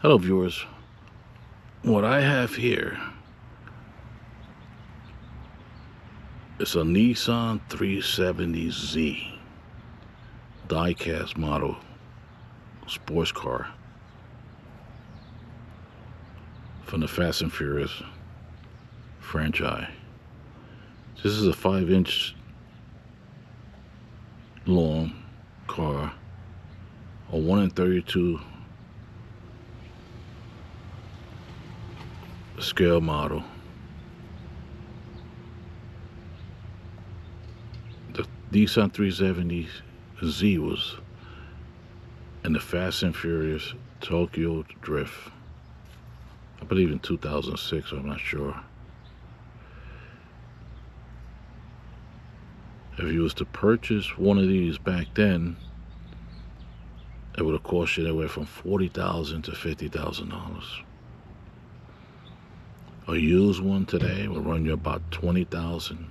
Hello viewers, what I have here is a Nissan 370Z Diecast model sports car from the Fast and Furious franchise. This is a 5-inch long car, a 1 in 32 scale model. The Nissan 370Z was in the Fast and Furious Tokyo Drift, I believe in 2006, I'm not sure. If you was to purchase one of these back then, it would have cost you anywhere from $40,000 to $50,000. A used one today will run you about $20,000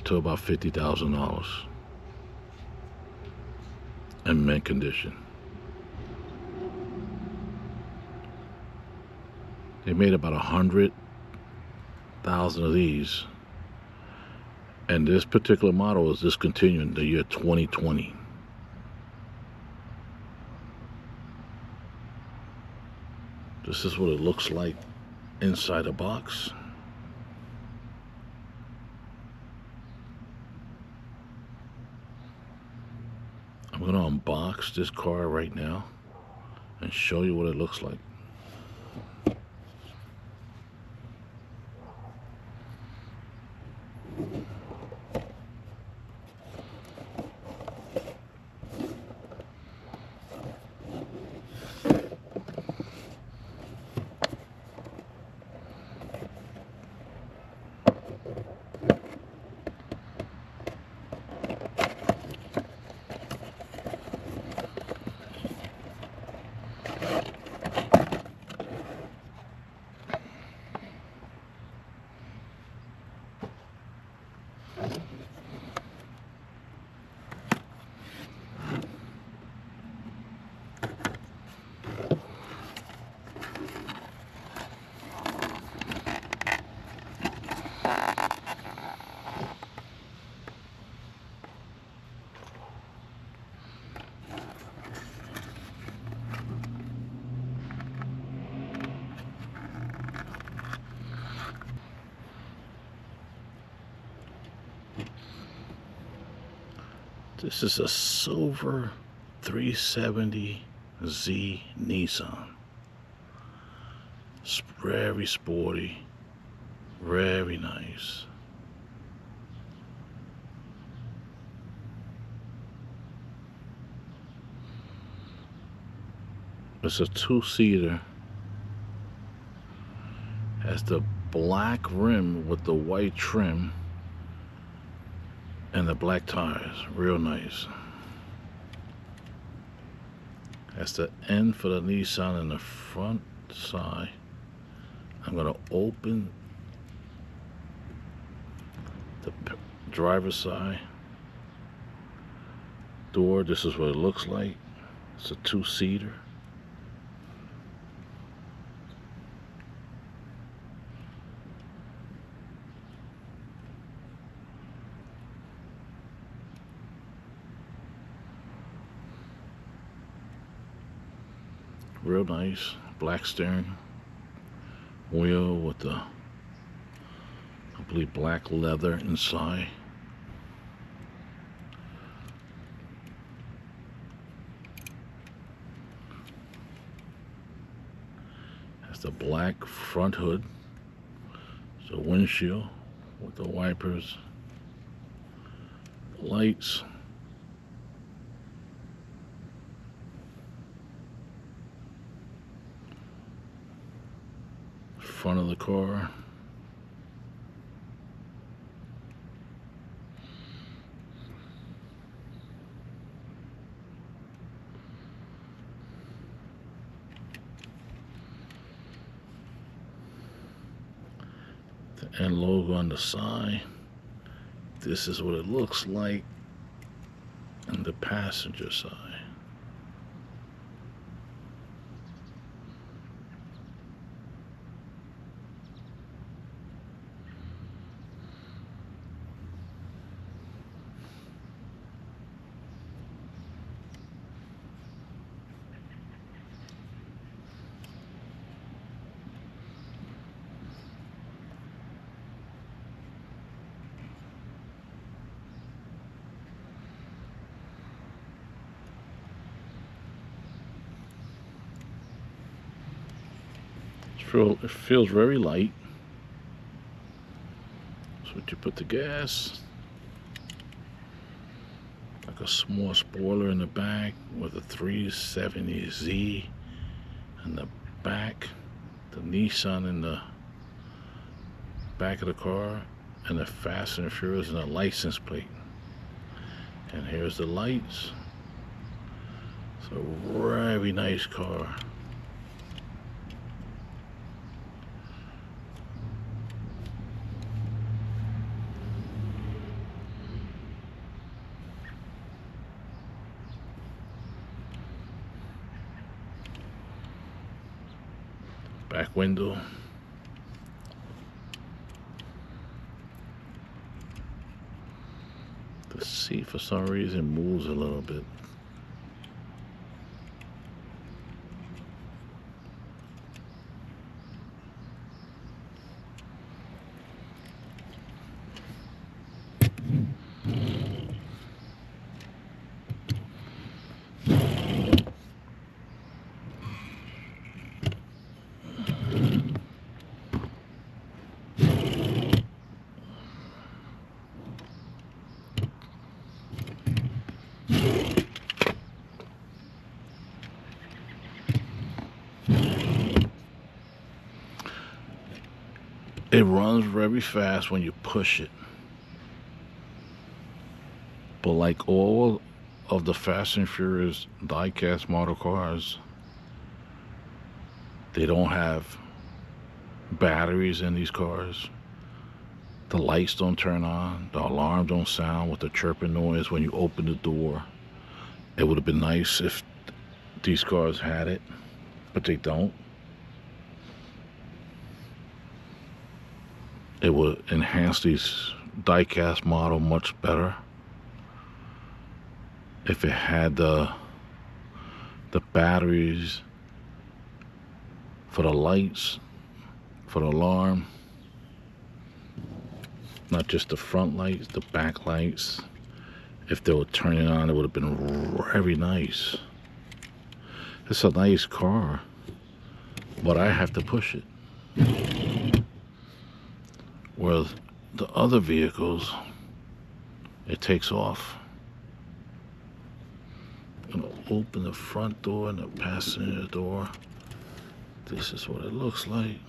to about $50,000 in mint condition. They made about 100,000 of these, and this particular model is discontinued in the year 2020. This is what it looks like inside the box. I'm going to unbox this car right now and show you what it looks like. This is a silver 370Z Nissan. It's very sporty, very nice. It's a 2-seater. Has the black rim with the white trim and the black tires, real nice. That's the end for the Nissan in the front side. I'm gonna open the driver's side door. This is what it looks like. It's a 2-seater. Real nice, black steering wheel with the, I believe, black leather inside. Has the black front hood, so windshield with the wipers, lights. Front of the car. The N logo on the side. This is what it looks like on the passenger side. It feels very light. So you put the gas, like a small spoiler in the back with a 370Z in the back, the Nissan in the back of the car, and the Fast and Furious and the license plate. And here's the lights. It's a very nice car. Back window. The seat for some reason moves a little bit. It runs very fast when you push it. But like all of the Fast and Furious diecast model cars, they don't have batteries in these cars. The lights don't turn on. The alarm don't sound with the chirping noise when you open the door. It would have been nice if these cars had it, but they don't. It would enhance these diecast model much better if it had the batteries for the lights, for the alarm, not just the front lights, the back lights. If they were turning on, it would have been very nice. It's a nice car, but I have to push it. Whereas the other vehicles, it takes off. I'm gonna open the front door and the passenger door. This is what it looks like.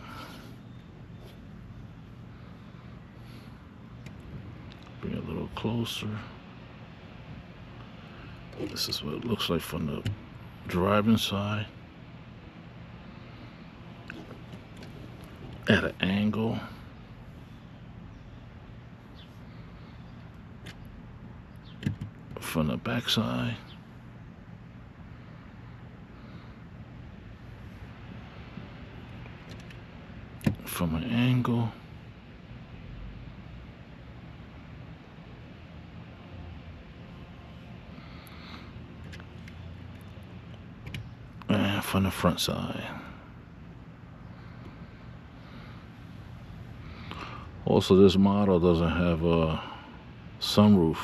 Bring it a little closer. This is what it looks like from the driving side. At an angle. From the back side. From an angle. And from the front side. Also, this model doesn't have a sunroof.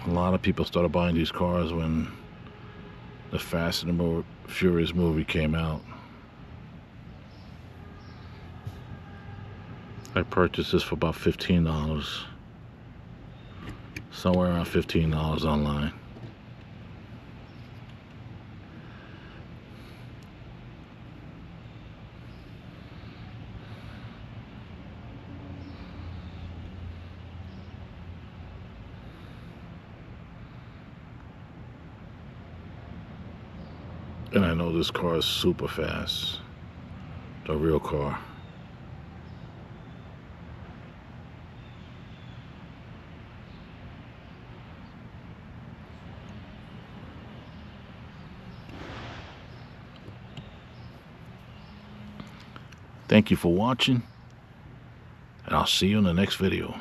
A lot of people started buying these cars when the Fast and the Furious movie came out. I purchased this for about $15. Somewhere around $15 online. And I know this car is super fast. The real car. Thank you for watching, and I'll see you in the next video.